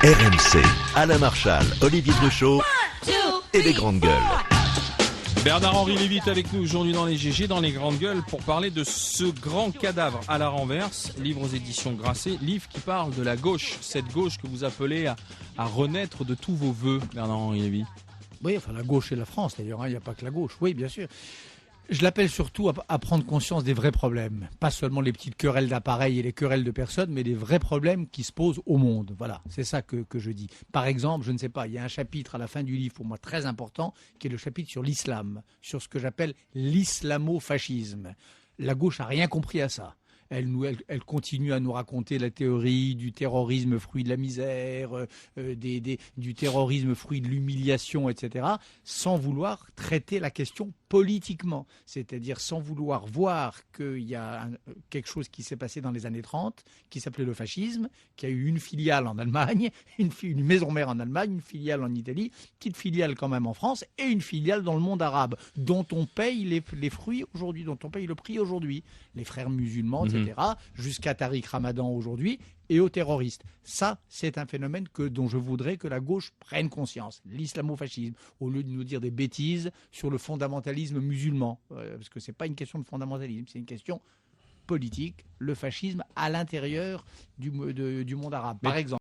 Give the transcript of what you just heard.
RMC, Alain Marchal, Olivier Truchot et les grandes gueules. Bernard-Henri Lévy est avec nous aujourd'hui dans les GG, dans les grandes gueules, pour parler de ce grand cadavre à la renverse, livre aux éditions Grasset, livre qui parle de la gauche, cette gauche que vous appelez à renaître de tous vos vœux, Bernard-Henri Lévy. Oui, enfin la gauche et la France d'ailleurs, il n'y a pas que la gauche, oui bien sûr. Je l'appelle surtout à prendre conscience des vrais problèmes, pas seulement les petites querelles d'appareils et les querelles de personnes, mais des vrais problèmes qui se posent au monde. Voilà, c'est ça que je dis. Par exemple, je ne sais pas, il y a un chapitre à la fin du livre pour moi très important, qui est le chapitre sur l'islam, sur ce que j'appelle l'islamo-fascisme. La gauche n'a rien compris à ça. Elle continue à nous raconter la théorie du terrorisme fruit de la misère, du terrorisme fruit de l'humiliation, etc., sans vouloir traiter la question politiquement, c'est-à-dire sans vouloir voir qu'il y a quelque chose qui s'est passé dans les années 30, qui s'appelait le fascisme, qui a eu une filiale en Allemagne, une maison mère en Allemagne, une filiale en Italie, petite filiale quand même en France, et une filiale dans le monde arabe, dont on paye les fruits aujourd'hui, dont on paye le prix aujourd'hui. Les frères musulmans, etc., jusqu'à Tariq Ramadan aujourd'hui, et aux terroristes. Ça, c'est un phénomène dont je voudrais que la gauche prenne conscience. L'islamo-fascisme, au lieu de nous dire des bêtises sur le fondamentalisme musulman. Parce que ce n'est pas une question de fondamentalisme, c'est une question politique. Le fascisme à l'intérieur du monde arabe, par exemple.